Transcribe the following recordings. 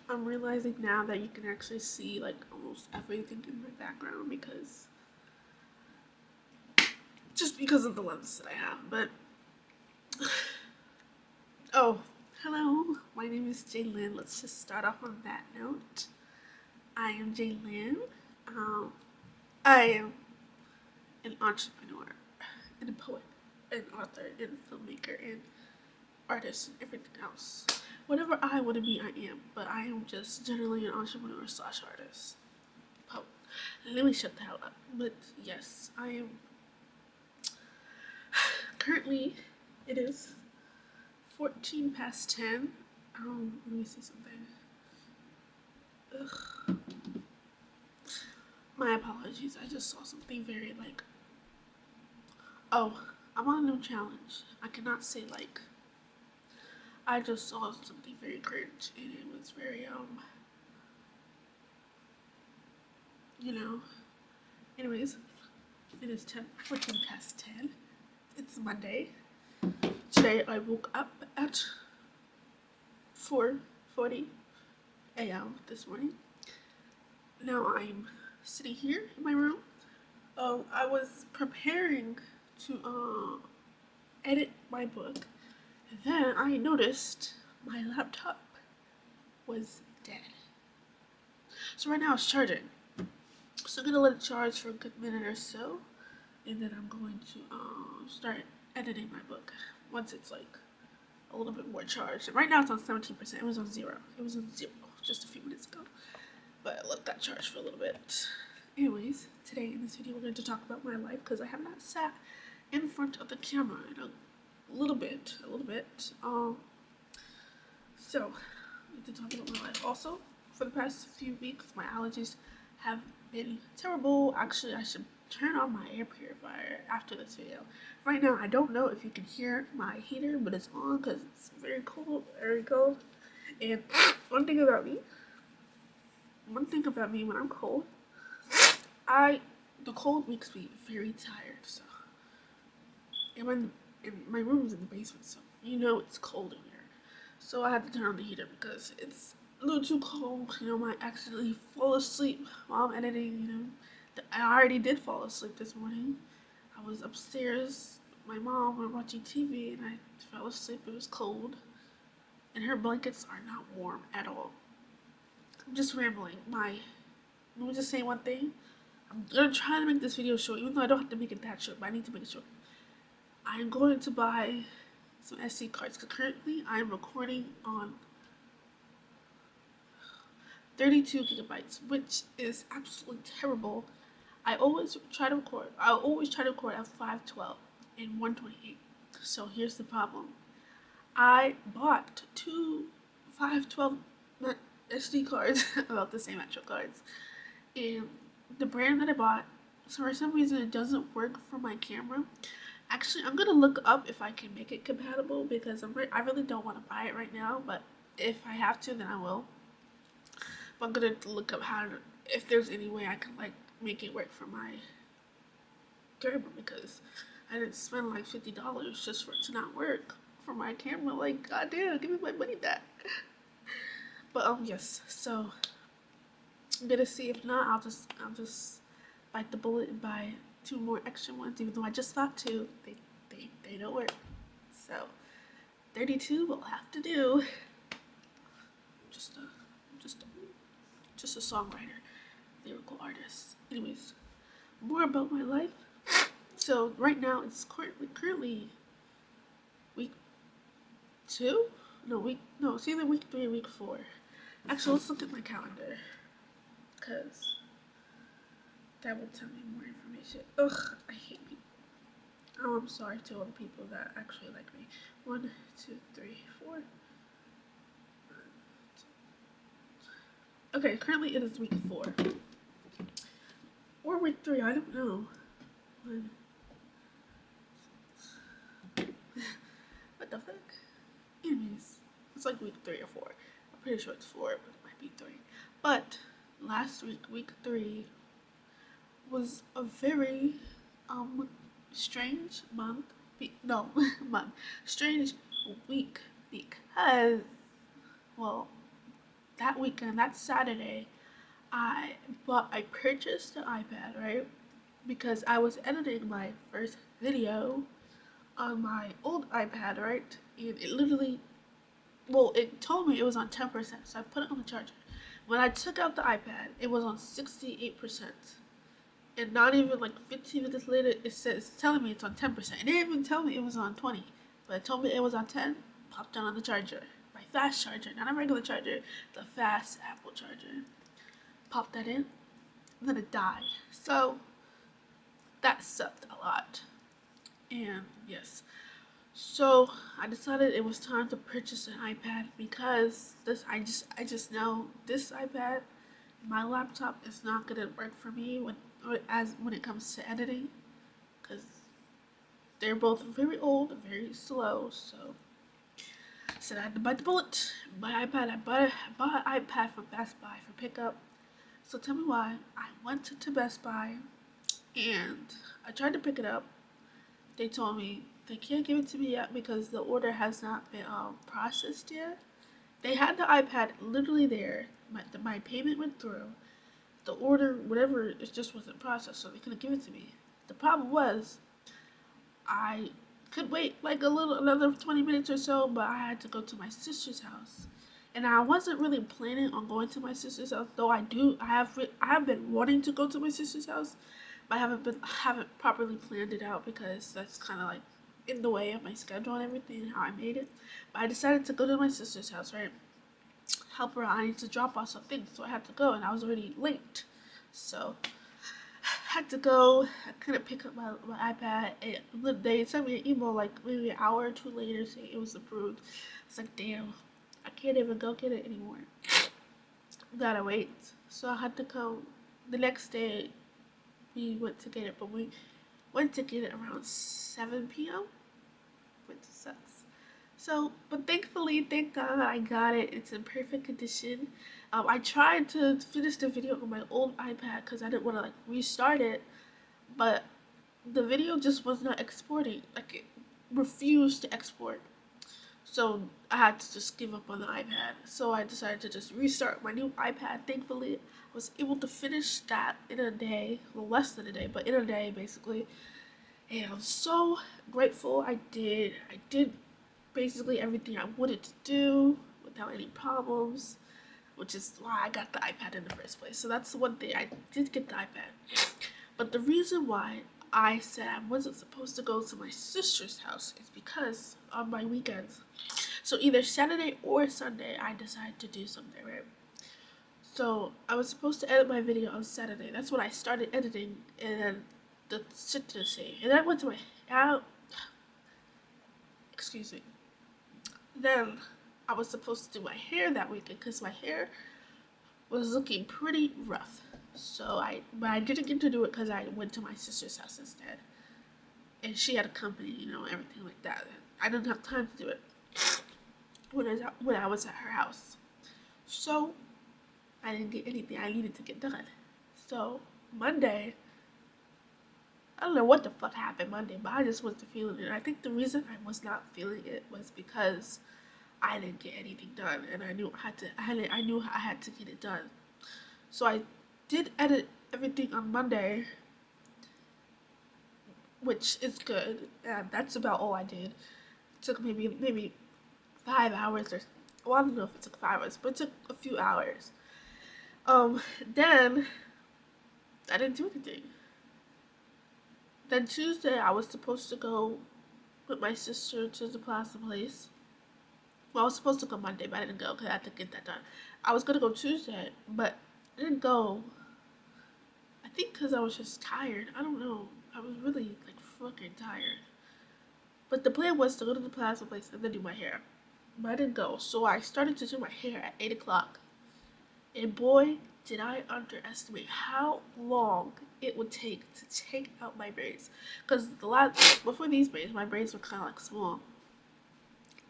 I'm realizing now that you can actually see like almost everything in my background because of the lens that I have. But oh, hello, my name is Jlin. Let's just start off on that note. I am Jlin. Um, I am an entrepreneur and a poet, an author, and a filmmaker, and artist, and everything else. Whatever I want to be, I am. But I am just generally an entrepreneur slash artist. Poet. Let me shut the hell up. But yes, I am. Currently, it is 14 past 10. Let me see something. Ugh. My apologies. I just saw something very like. Oh, I'm on a new challenge. I cannot say like. I just saw something very cringe, and it was very you know. Anyways, it is 14 past 10. It's Monday. Today I woke up at 4:40 a.m. this morning. Now I'm sitting here in my room. I was preparing to edit my book, and then I noticed my laptop was dead. So right now it's charging. So I'm gonna let it charge for a good minute or so, and then I'm going to start editing my book once it's like a little bit more charged. And right now it's on 17%. It was on zero. It was on zero just a few minutes ago. But I let that charge for a little bit. Anyways, today in this video we're going to talk about my life because I have not sat in front of the camera in a little bit. So I need to talk about my life. Also, for the past few weeks, my allergies have been terrible. Actually, I should turn on my air purifier after this video. Right now, I don't know if you can hear my heater, but it's on because it's very cold, And one thing about me when I'm cold, the cold makes me very tired. So, and my room's in the basement, so you know it's cold in here. So I had to turn on the heater because it's a little too cold. You know, I might accidentally fall asleep while I'm editing. You know, I already did fall asleep this morning. I was upstairs with my mom. We were watching TV, and I fell asleep. It was cold, and her blankets are not warm at all. I'm just rambling. Let me just say one thing. I'm gonna try to make this video short, even though I don't have to make it that short, but I need to make it short. I'm going to buy some SD cards because currently I'm recording on 32 gigabytes, which is absolutely terrible. I always try to record at 512 and 128. So here's the problem. I bought two 512 SD cards, about the same actual cards, and the brand that I bought, so for some reason it doesn't work for my camera. Actually, I'm gonna look up if I can make it compatible because I really don't want to buy it right now, but if I have to, then I will. But I'm gonna look up if there's any way I can like make it work for my camera because I didn't spend like $50 just for it to not work for my camera. Like, goddamn, give me my money back. But yes, so I'm gonna see. If not, I'll just bite the bullet and buy two more extra ones. Even though I just thought two, they don't work. So 32 will have to do. Just a songwriter, lyrical artist. Anyways, more about my life. So right now it's currently week 2. It's either week 3 or week 4. Actually, let's look at my calendar because that will tell me more information. Ugh, I hate people. Oh, I'm sorry to all the people that actually like me. 1, 2, 3, 4. Okay, currently it is week 4. Or week 3, I don't know. What the fuck? Anyways, it's like week 3 or 4. I'm pretty sure it's 4, but it might be 3. But last week 3, was a very strange month. Month. Strange week because, well, that weekend, that Saturday, I purchased the iPad, right? Because I was editing my first video on my old iPad, right? And it literally, well, it told me it was on 10%, so I put it on the charger. When I took out the iPad, it was on 68%. And not even like 15 minutes later, it's telling me it's on 10%. It didn't even tell me it was on 20, but it told me it was on 10. Popped on the charger, my fast charger, not a regular charger, the fast Apple charger. Popped that in, and then it died. So that sucked a lot. And yes, so I decided it was time to purchase an iPad because I just know this iPad, my laptop is not gonna work for me when it comes to editing, because they're both very old and very slow. So I said I had to bite the bullet, buy iPad. I bought an iPad from Best Buy for pickup. So tell me why. I went to Best Buy and I tried to pick it up. They told me they can't give it to me yet because the order has not been processed yet. They had the iPad literally there. My payment went through. The order, whatever, it just wasn't processed, so they couldn't give it to me. The problem was, I could wait like another 20 minutes or so, but I had to go to my sister's house. And I wasn't really planning on going to my sister's house, though I have been wanting to go to my sister's house, but I haven't properly planned it out because that's kind of like in the way of my schedule and everything and how I made it. But I decided to go to my sister's house, right? Help her out. I need to drop off some things, so I had to go, and I was already late. So I had to go. I couldn't pick up my iPad. They sent me an email like maybe an hour or two later saying it was approved. It's like, damn, I can't even go get it anymore. Gotta wait. So I had to go. The next day, we went to get it, but we went to get it around 7 p.m., which sucks. So, but thankfully, thank God I got it. It's in perfect condition. I tried to finish the video on my old iPad because I didn't want to like restart it, but the video just was not exporting. Like it refused to export. So I had to just give up on the iPad. So I decided to just restart my new iPad. Thankfully, I was able to finish that in a day. Well, less than a day, but in a day basically. And I'm so grateful I did. I did basically everything I wanted to do without any problems, which is why I got the iPad in the first place. So that's the one thing. I did get the iPad. But the reason why I said I wasn't supposed to go to my sister's house is because on my weekends, so either Saturday or Sunday, I decided to do something, right? So I was supposed to edit my video on Saturday. That's when I started editing, and then the shit didn't save. And then I went to my out. Excuse me. Then I was supposed to do my hair that weekend because my hair was looking pretty rough. But I didn't get to do it because I went to my sister's house instead, and she had a company, everything like that. I didn't have time to do it when I was at her house, so I didn't get anything I needed to get done. So Monday, I don't know what the fuck happened Monday, but I just wasn't feeling it. I think the reason I was not feeling it was because I didn't get anything done, and I knew I had to get it done. So I did edit everything on Monday, which is good, and that's about all I did. It took maybe 5 hours or well, I don't know if it took 5 hours, but it took a few hours. Then I didn't do anything. Then Tuesday I was supposed to go with my sister to the Plaza place. Well, I was supposed to go Monday, but I didn't go because I had to get that done. I was gonna go Tuesday, but I didn't go. I think because I was just tired. I don't know. I was really like fucking tired. But the plan was to go to the Plaza place and then do my hair. But I didn't go, so I started to do my hair at 8 o'clock. And boy, did I underestimate how long it would take to take out my braids. Because before these braids, my braids were kind of like small.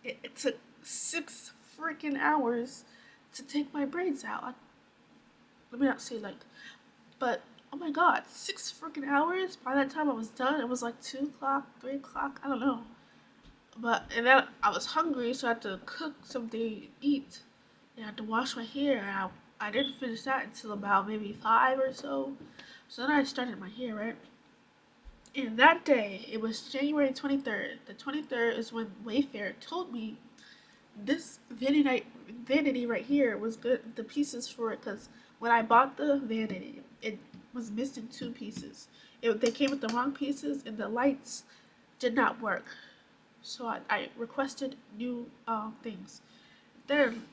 It took 6 freaking hours to take my braids out. Let me not say like, but oh my god, 6 freaking hours? By that time I was done, it was like 2 o'clock, 3 o'clock, I don't know. And then I was hungry, so I had to cook something to eat. and I had to wash my hair. And I didn't finish that until about maybe 5 or so. So then I started my hair, right? And that day, it was January 23rd. The 23rd is when Wayfair told me this vanity right here was good. The pieces for it, because when I bought the vanity, it was missing two pieces. They came with the wrong pieces, and the lights did not work. So I requested new things. Then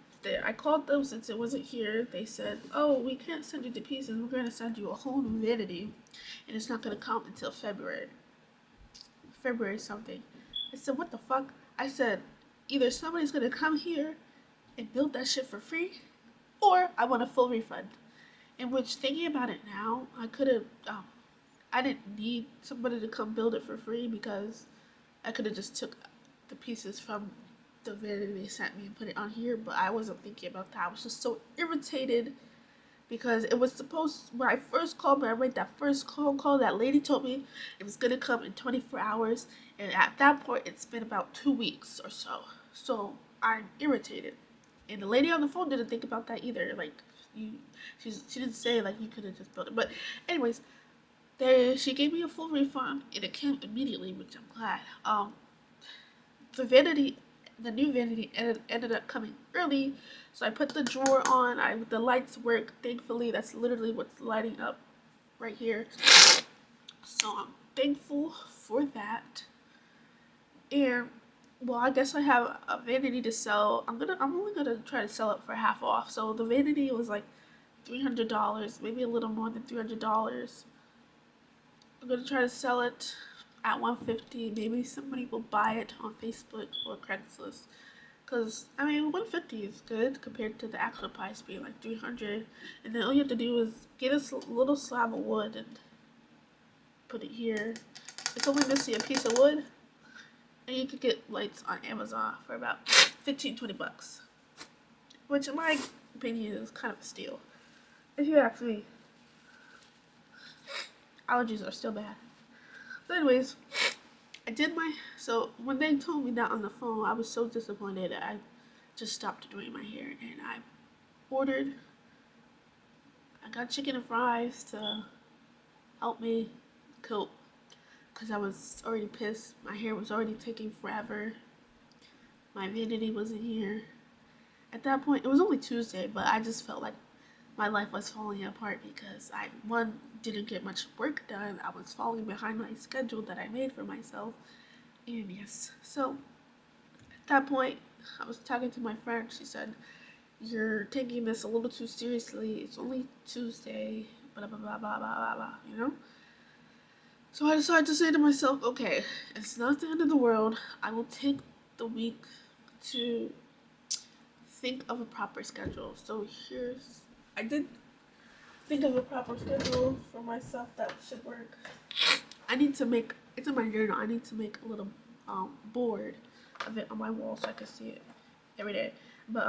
I called them since it wasn't here. They said, "Oh, we can't send you the pieces. We're going to send you a whole new vanity, and it's not going to come until February something." I said, "What the fuck?" I said, "Either somebody's going to come here and build that shit for free, or I want a full refund." In which, thinking about it now, I could have. I didn't need somebody to come build it for free because I could have just took the pieces from the vanity they sent me and put it on here, but I wasn't thinking about that. I was just so irritated because it was supposed, when I first called, when I made that first call, that lady told me it was going to come in 24 hours, and at that point, it's been about 2 weeks or so. So I'm irritated. And the lady on the phone didn't think about that either. Like, you, she didn't say, like, you could have just built it. But, anyways, she gave me a full refund, and it came immediately, which I'm glad. The vanity, the new vanity ended up coming early, so I put the drawer on. The lights work. Thankfully, that's literally what's lighting up right here. So I'm thankful for that. And well, I guess I have a vanity to sell. I'm only gonna try to sell it for half off. So the vanity was like $300, maybe a little more than $300. I'm gonna try to sell it at 150. Maybe somebody will buy it on Facebook or Craigslist. Cause I mean, 150 is good compared to the actual price being like 300. And then all you have to do is get a little slab of wood and put it here. It's only missing a piece of wood, and you could get lights on Amazon for about 15-20 bucks, which in my opinion is kind of a steal. If you ask me, allergies are still bad. But anyways, so when they told me that on the phone, I was so disappointed that I just stopped doing my hair, and ordered, I got chicken and fries to help me cope, because I was already pissed. My hair was already taking forever. My vanity wasn't here. At that point, it was only Tuesday, but I just felt like my life was falling apart because one, didn't get much work done. I was falling behind my schedule that I made for myself. And yes, so at that point, I was talking to my friend. She said, "You're taking this a little too seriously. It's only Tuesday, blah, blah, blah, blah, blah, blah, blah, you know?" So I decided to say to myself, okay, it's not the end of the world. I will take the week to think of a proper schedule. So I did think of a proper schedule for myself that should work. It's in my journal. I need to make a little board of it on my wall so I can see it every day. But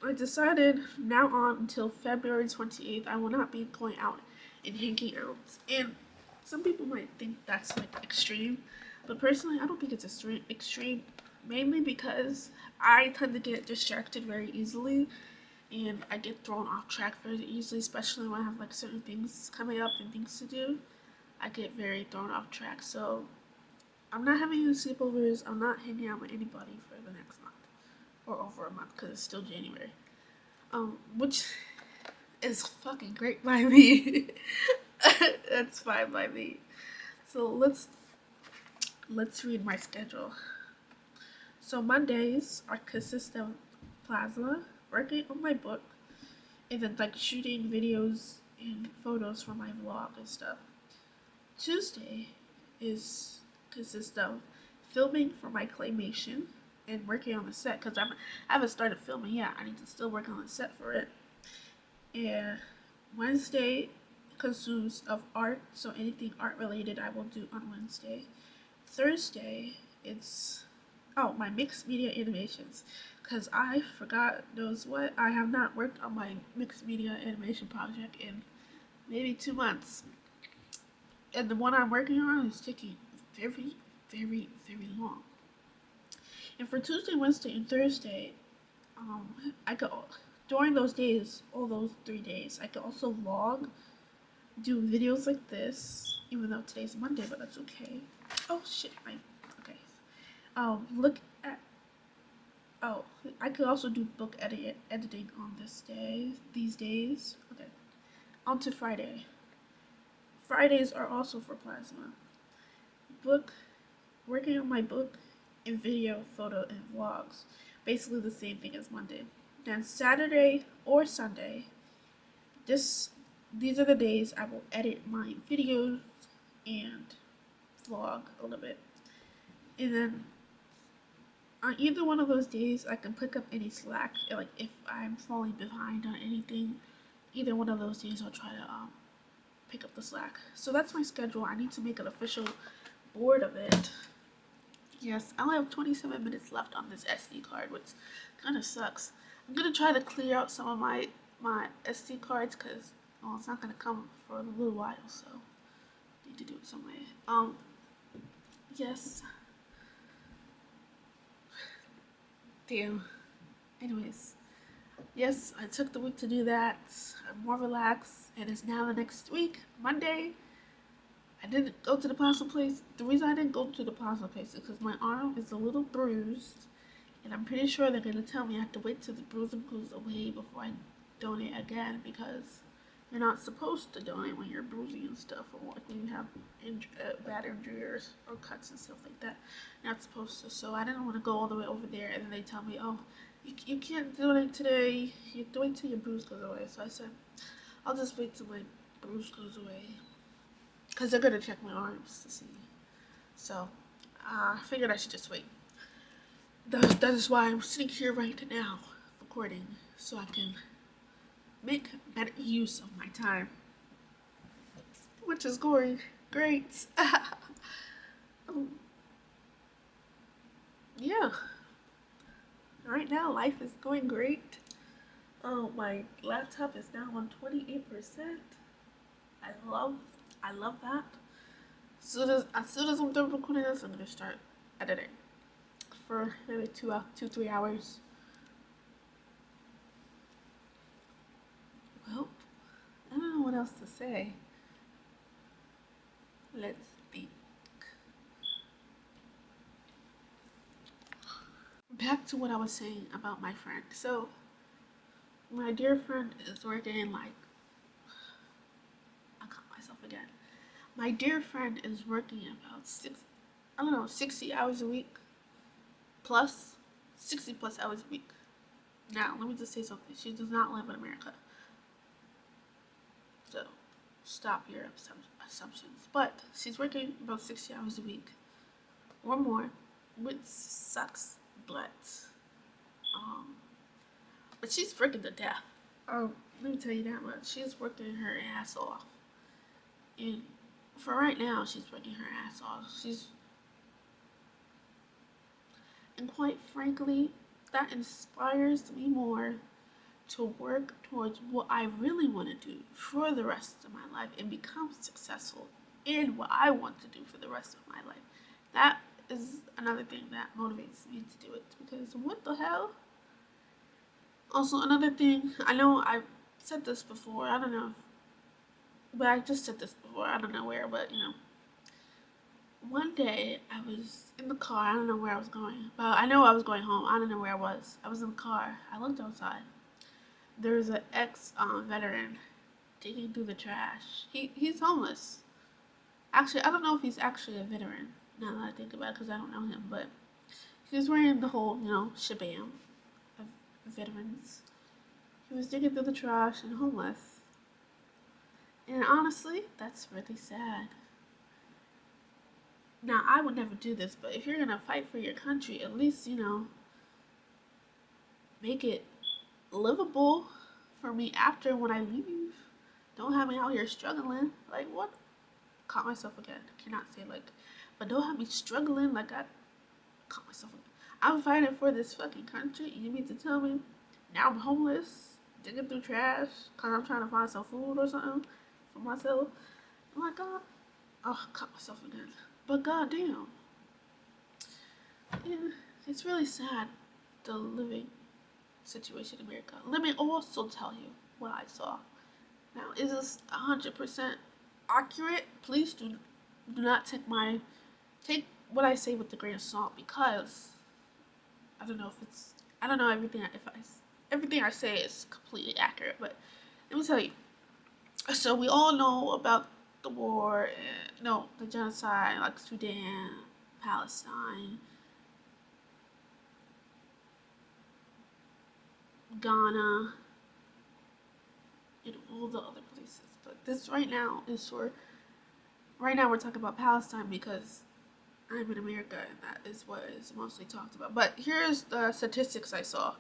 I decided from now on until February 28th, I will not be going out and hanging out. And some people might think that's like extreme, but personally, I don't think it's extreme. Mainly because I tend to get distracted very easily, and I get thrown off track very easily, especially when I have like certain things coming up and things to do. I get very thrown off track. So I'm not having any sleepovers. I'm not hanging out with anybody for the next month or over a month because it's still January. Which is fucking great by me. That's fine by me. So let's read my schedule. So Mondays are consist of plasma, working on my book, and then like shooting videos and photos for my vlog and stuff. Tuesday is consists of filming for my claymation and working on the set because I haven't started filming yet. I need to still work on the set for it. And Wednesday consumes of art, so anything art related I will do on Wednesday. Thursday it's my mixed media animations, because I forgot knows what, I have not worked on my mixed media animation project in maybe 2 months, and the one I'm working on is taking very, very, very long. And for Tuesday, Wednesday, and Thursday, I could during those days, all those 3 days, I could also vlog, do videos like this, even though today's Monday, but that's okay. Oh shit, okay. Look at oh, I could also do book editing on these days. Okay, on to Friday. Fridays are also for plasma. Book, working on my book, and video, photo, and vlogs. Basically the same thing as Monday. Then Saturday or Sunday, this these are the days I will edit my videos and vlog a little bit. And then on either one of those days, I can pick up any slack. Like if I'm falling behind on anything, either one of those days I'll try to pick up the slack. So that's my schedule. I need to make an official board of it. Yes, I only have 27 minutes left on this SD card, which kind of sucks. I'm gonna try to clear out some of my SD cards because it's not gonna come for a little while, so I need to do it some way. Yes. Damn. Anyways, yes, I took the week to do that. I'm more relaxed, and it's now the next week, Monday. I didn't go to the plasma place. The reason I didn't go to the plasma place is because my arm is a little bruised, and I'm pretty sure they're gonna tell me I have to wait till the bruising goes away before I donate again, because you're not supposed to donate when you're bruising and stuff, or like when you have bad injuries or cuts and stuff like that. You're not supposed to. So I didn't want to go all the way over there, and then they tell me, oh, you can't donate today. You have to wait till your bruise goes away. So I said, I'll just wait till my bruise goes away, because they're gonna check my arms to see. So I figured I should just wait. That is why I'm sitting here right now recording, so I can make better use of my time, which is going great. Yeah, right now life is going great. My laptop is now on 28%. I love that. As soon as I'm done recording this, I'm gonna start editing for maybe 3 hours. Well, I don't know what else to say. Let's think. Back to what I was saying about my friend. So, my dear friend is working like, I caught myself again. My dear friend is working about 60 hours a week, plus 60 plus hours a week. Now, let me just say something. She does not live in America, so stop your assumptions. But she's working about 60 hours a week or more, which sucks. But she's freaking to death. Let me tell you that much. She's working her ass off, and for right now, she's working her ass off. And quite frankly, that inspires me more to work towards what I really want to do for the rest of my life and become successful in what I want to do for the rest of my life. That is another thing that motivates me to do it, because what the hell? Also, another thing, I know I've said this before, I don't know, but I just said this before, I don't know where, but one day I was in the car, I don't know where I was going, but I know I was going home, I don't know where I was. I was in the car, I looked outside. There was an ex-veteran digging through the trash. He's homeless. Actually, I don't know if he's actually a veteran, now that I think about it, because I don't know him, but he was wearing the whole, shabam of veterans. He was digging through the trash and homeless. And honestly, that's really sad. Now, I would never do this, but if you're gonna fight for your country, at least, make it livable for me after when I leave. Don't have me out here struggling. Like, what? Caught myself again. Cannot say like, but don't have me struggling like I caught myself again. I'm fighting for this fucking country. You mean to tell me now I'm homeless, digging through trash because I'm trying to find some food or something for myself? Oh my god. Oh, caught myself again. But goddamn. Yeah, it's really sad, the living. situation in America. Let me also tell you what I saw. Now, is this 100% accurate? Please do not take what I say with a grain of salt, because I don't know if it's I don't know everything I say is completely accurate. But let me tell you. So we all know about the war, no, the genocide, like Sudan, Palestine, Ghana, and all the other places. But this right now is for right now we're talking about Palestine because I'm in America and that is what is mostly talked about. But here's the statistics I saw.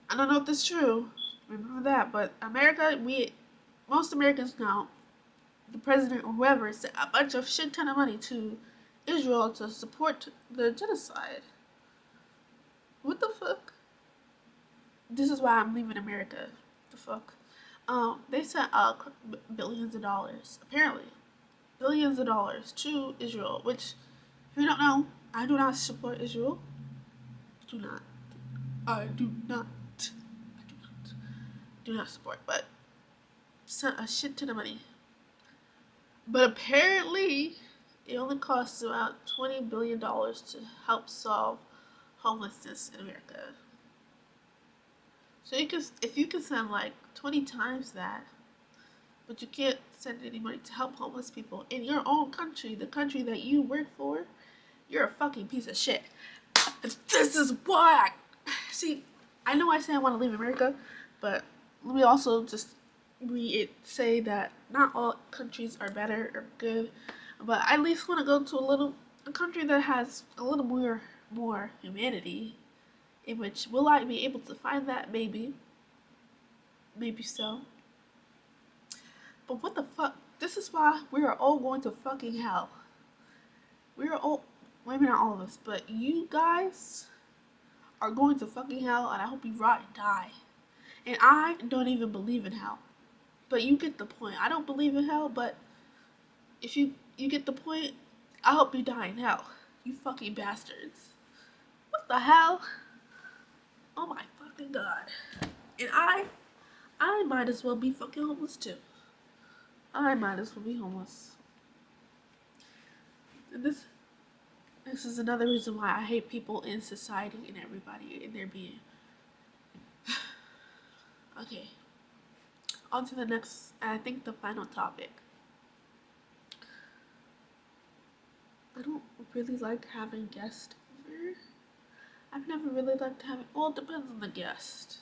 I don't know if this is true. Remember that, but most Americans now, the president or whoever sent a bunch of shit ton of money to Israel to support the genocide. What the fuck? This is why I'm leaving America. The fuck? They sent billions of dollars, apparently, billions of dollars to Israel. Which, if you don't know, I do not support Israel. Do not. I do not. I do not. Do not support. But sent a shit ton of money. But apparently, it only costs about $20 billion to help solve homelessness in America. So if you can send like 20 times that, but you can't send any money to help homeless people in your own country, the country that you work for, you're a fucking piece of shit. This is why. See, I know I say I want to leave America, but let me also just say that not all countries are better or good, but I at least want to go to a country that has a little more humanity. In which will I be able to find that? Maybe so. But what the fuck? This is why we are all going to fucking hell. We are all, maybe not all of us, but you guys are going to fucking hell, and I hope you rot and die. And I don't even believe in hell. But you get the point. I don't believe in hell, but if you get the point, I hope you die in hell. You fucking bastards. What the hell? Oh my fucking god. And I might as well be fucking homeless too. I might as well be homeless. And this is another reason why I hate people in society and everybody in their being. Okay. On to the next, I think the final topic. I don't really like having guests over. I've never really liked having, well, it depends on the guest.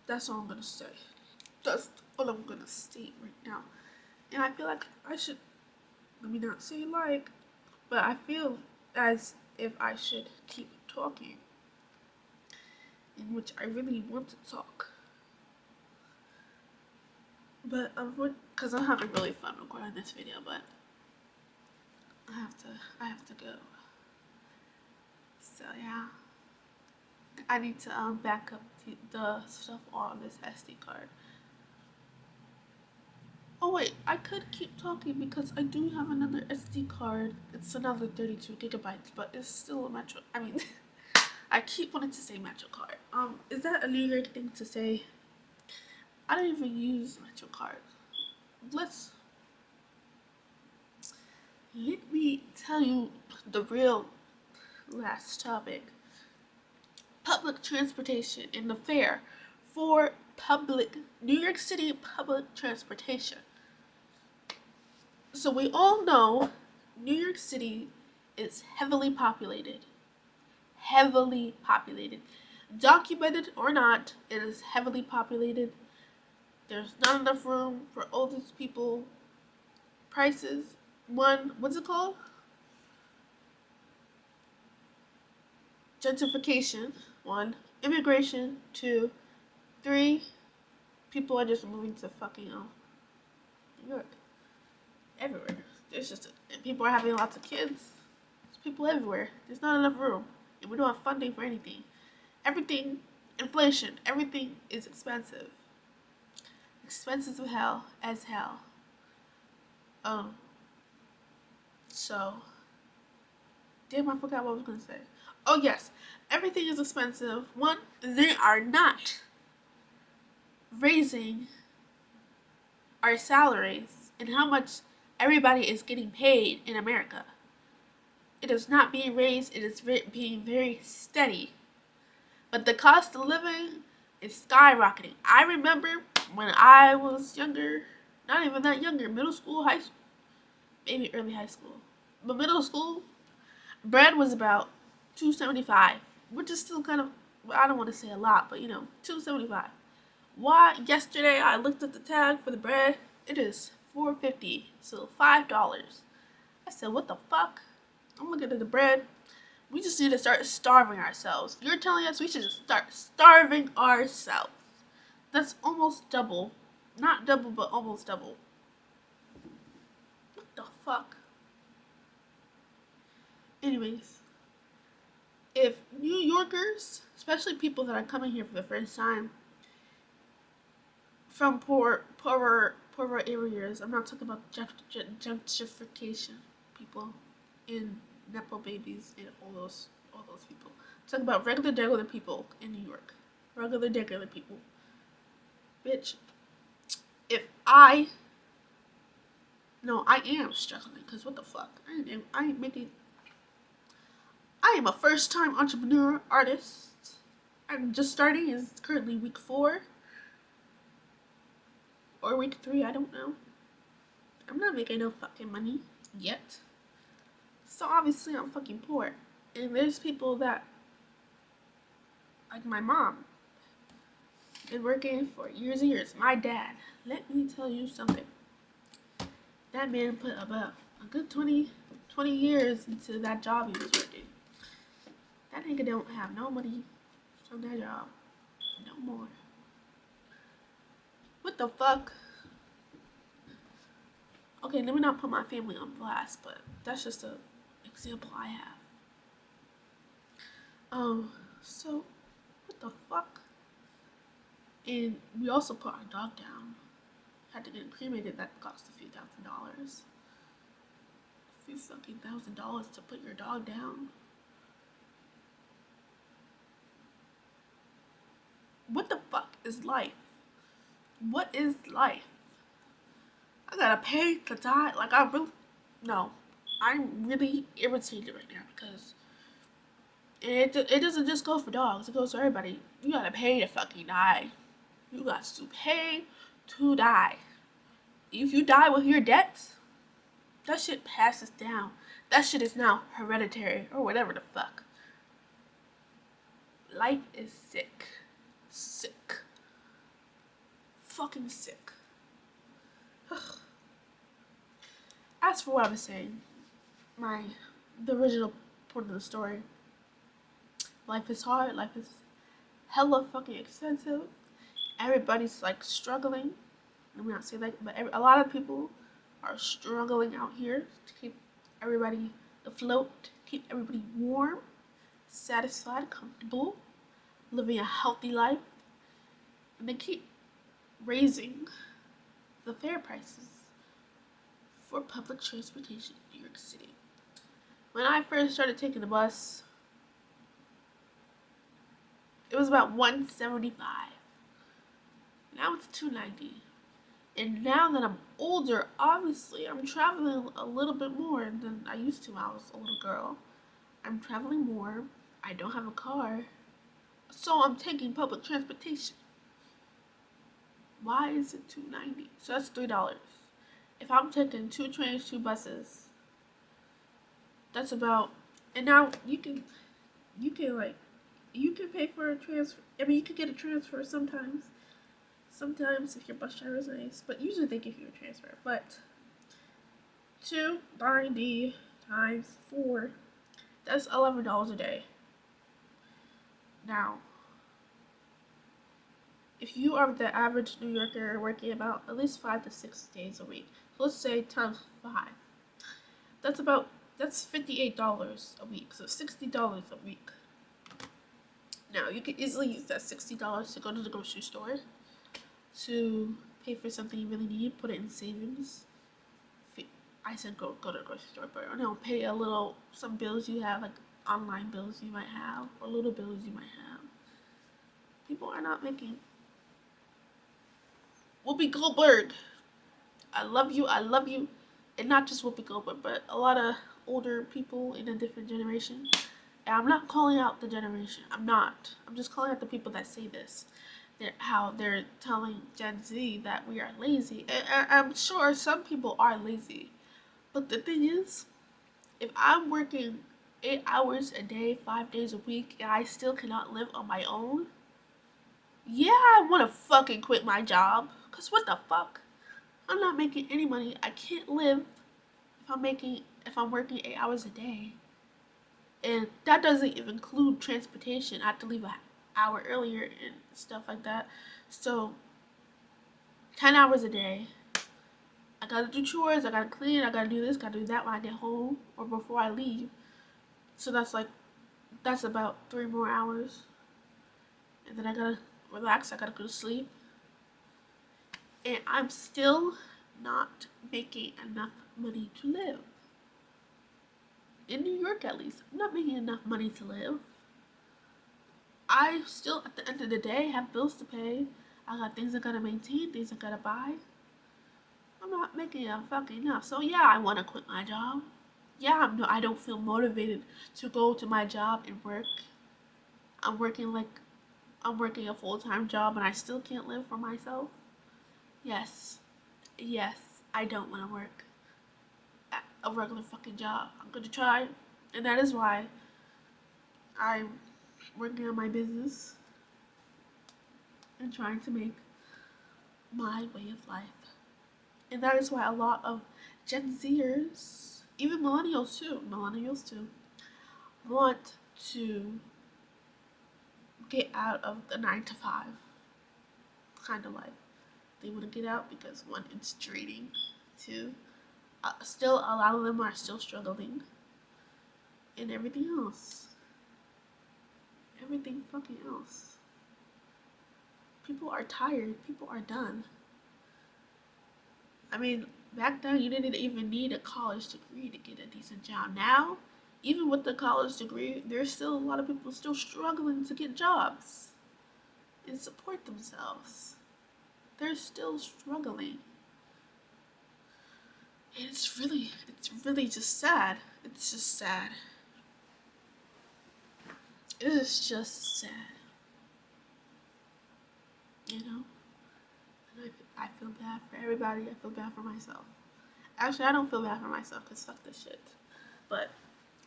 That's all I'm gonna say. That's all I'm gonna state right now. And I feel like I should, let me not say like, but I feel as if I should keep talking, in which I really want to talk. But because I'm having really fun recording this video, but I have to go. So yeah, I need to back up the stuff on this SD card. Oh wait, I could keep talking because I do have another SD card. It's another 32 gigabytes, but it's still a Metro. I mean, I keep wanting to say Metro card. Is that a New York thing to say? I don't even use Metro card. Let me tell you the real last topic. Public transportation and the fare for New York City public transportation. So we all know New York City is heavily populated. Heavily populated. Documented or not, it is heavily populated. There's not enough room for all these people. Prices. One, what's it called? Gentrification. One. Immigration. Two. Three. People are just moving to fucking New York. Everywhere. And people are having lots of kids. There's people everywhere. There's not enough room. And we don't have funding for anything. Everything, inflation, everything is expensive. Expensive as hell. So, damn, I forgot what I was gonna say. Oh yes, everything is expensive. One, they are not raising our salaries and how much everybody is getting paid in America. It is not being raised, it is being very steady. But the cost of living is skyrocketing. I remember when I was younger, not even that younger, middle school, high school, maybe early high school. But middle school, bread was about $2.75, which is still kind of, I don't want to say a lot, but $2.75. Why? Yesterday I looked at the tag for the bread. It is $4.50, so $5. I said, what the fuck? I'm looking at the bread. We just need to start starving ourselves. You're telling us we should just start starving ourselves. That's almost double. Not double, but almost double. What the fuck? Anyways, if New Yorkers, especially people that are coming here for the first time, from poorer areas, I'm not talking about gentrification people and nepo babies and all those people. I'm talking about regular people in New York. Regular people. Bitch, if I no, I am struggling because what the fuck? I ain't making. I am a first time entrepreneur artist. I'm just starting. It's currently week 4 or week 3. I don't know. I'm not making no fucking money yet. So obviously I'm fucking poor. And there's people that, like my mom, been working for years and years. My dad, let me tell you something. That man put about a good 20 years into that job he was working. That nigga don't have no money from that job no more. What the fuck? Okay, let me not put my family on blast, but that's just an example I have. So what the fuck? And we also put our dog down. Had to get it cremated. That cost a few $1,000s. A few fucking $1,000s to put your dog down. What the fuck is life? What is life? I gotta pay to die. Like no. I'm really irritated right now because it doesn't just go for dogs. It goes for everybody. You gotta pay to fucking die. You got to pay to die. If you die with your debts, that shit passes down. That shit is now hereditary or whatever the fuck. Life is sick. Sick. Fucking sick. As for what I was saying, the original point of the story. Life is hard. Life is hella fucking expensive. Everybody's like struggling. Let me not say that, but a lot of people are struggling out here to keep everybody afloat, keep everybody warm, satisfied, comfortable, living a healthy life, and they keep raising the fare prices for public transportation in New York City. When I first started taking the bus, it was about $175. Now it's $290. And now that I'm older, obviously, I'm traveling a little bit more than I used to when I was a little girl. I'm traveling more. I don't have a car. So I'm taking public transportation. Why is it $290? So that's $3. If I'm taking 2 trains, 2 buses, that's about, and now you can pay for a transfer. I mean, you can get a transfer sometimes. Sometimes if your bus driver is nice, but usually they give you a transfer. But $290 times 4, that's $11 a day. Now, if you are the average New Yorker working about at least 5 to 6 days a week, so let's say times 5, that's $58 a week, so $60 a week. Now, you can easily use that $60 to go to the grocery store, to pay for something you really need, put it in savings, I said go to the grocery store, but pay a little, some bills you have, like online bills you might have, or little bills you might have. People are not making. Whoopi Goldberg, I love you, and not just Whoopi Goldberg, but a lot of older people in a different generation. And I'm not calling out the generation. I'm not. I'm just calling out the people that say this. How they're telling Gen Z that we are lazy. And I'm sure some people are lazy. But the thing is, if I'm working 8 hours a day, 5 days a week, and I still cannot live on my own, yeah, I want to fucking quit my job. Because what the fuck? I'm not making any money. I can't live if I'm working 8 hours a day. And that doesn't even include transportation. I have to leave an hour earlier and stuff like that. So 10 hours a day. I gotta do chores, I gotta clean, I gotta do this, gotta do that when I get home or before I leave. So that's about 3 more hours. And then I gotta relax, I gotta go to sleep. And I'm still not making enough money to live. In New York, at least, I'm not making enough money to live. I still, at the end of the day, have bills to pay. I got things I gotta maintain, things I gotta buy. I'm not making fucking enough. So yeah, I want to quit my job. Yeah, I don't feel motivated to go to my job and work. I'm working like I'm working a full-time job and I still can't live for myself. Yes, yes, I don't want to work at a regular fucking job. I'm gonna try, and that is why I'm working on my business and trying to make my way of life. And that is why a lot of Gen Zers, even millennials too, want to get out of the 9 to 5 kind of life. They want to get out because one, it's draining. Two, still a lot of them are still struggling, and everything else, everything fucking else. People are tired. People are done. I mean, back then you didn't even need a college degree to get a decent job. Now, even with the college degree, there's still a lot of people still struggling to get jobs and support themselves. They're still struggling. And it's really just sad. It's just sad. It is just sad. You know? And I feel bad for everybody. I feel bad for myself. Actually, I don't feel bad for myself because fuck this shit. But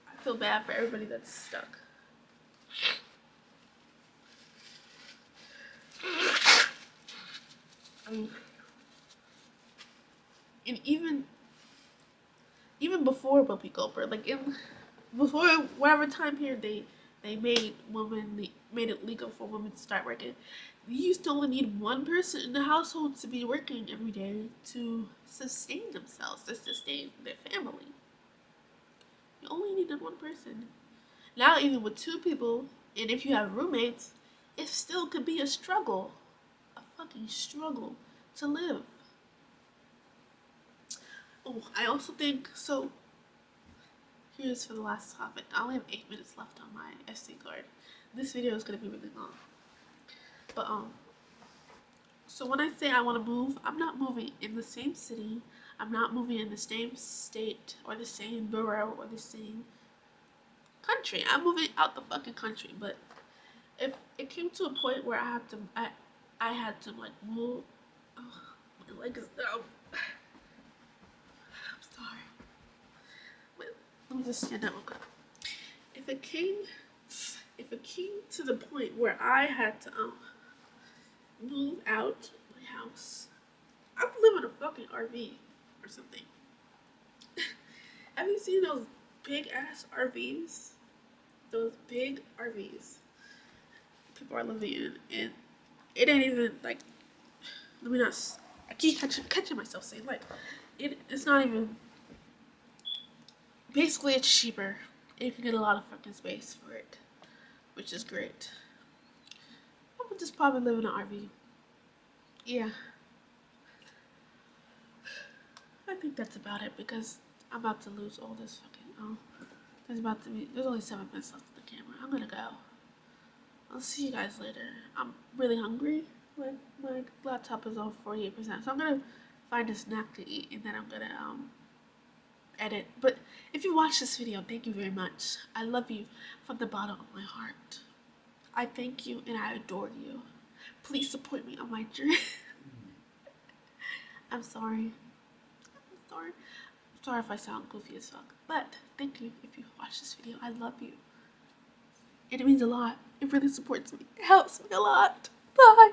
I feel bad for everybody that's stuck. I mean, and even before Whoopi Goldberg, like before whatever time period they made it legal for women to start working, you used to only need one person in the household to be working every day to sustain themselves, to sustain their family. You only needed one person. Now, even with two people, and if you have roommates, it still could be a struggle, a fucking struggle to live. Oh, I also think so. Here's for the last topic. I only have 8 minutes left on my SD card. This video is gonna be really long. But so when I say I want to move, I'm not moving in the same city. I'm not moving in the same state or the same borough or the same country. I'm moving out the fucking country. But if it came to a point where I had to like move. Oh, my leg is down. I'm sorry. Wait, let me just stand up real quick. If it came to the point where I had to move out my house, I would live in a fucking RV or something. Have you seen those big ass RVs? Those big RVs people are living in, and it ain't even like. Let me not. I keep catching myself saying like, it's not even. Basically, it's cheaper. And you can get a lot of fucking space for it, which is great. I would just probably live in an RV. Yeah. I think that's about it because I'm about to lose all this fucking, there's only 7 minutes left of the camera. I'm gonna go. I'll see you guys later. I'm really hungry. My laptop is on 48%, so I'm gonna find a snack to eat, and then I'm gonna, edit. But if you watch this video, thank you very much. I love you from the bottom of my heart. I thank you and I adore you. Please support me on my journey. I'm sorry. I'm sorry if I sound goofy as fuck. But thank you if you watch this video. I love you. And it means a lot. It really supports me. It helps me a lot. Bye.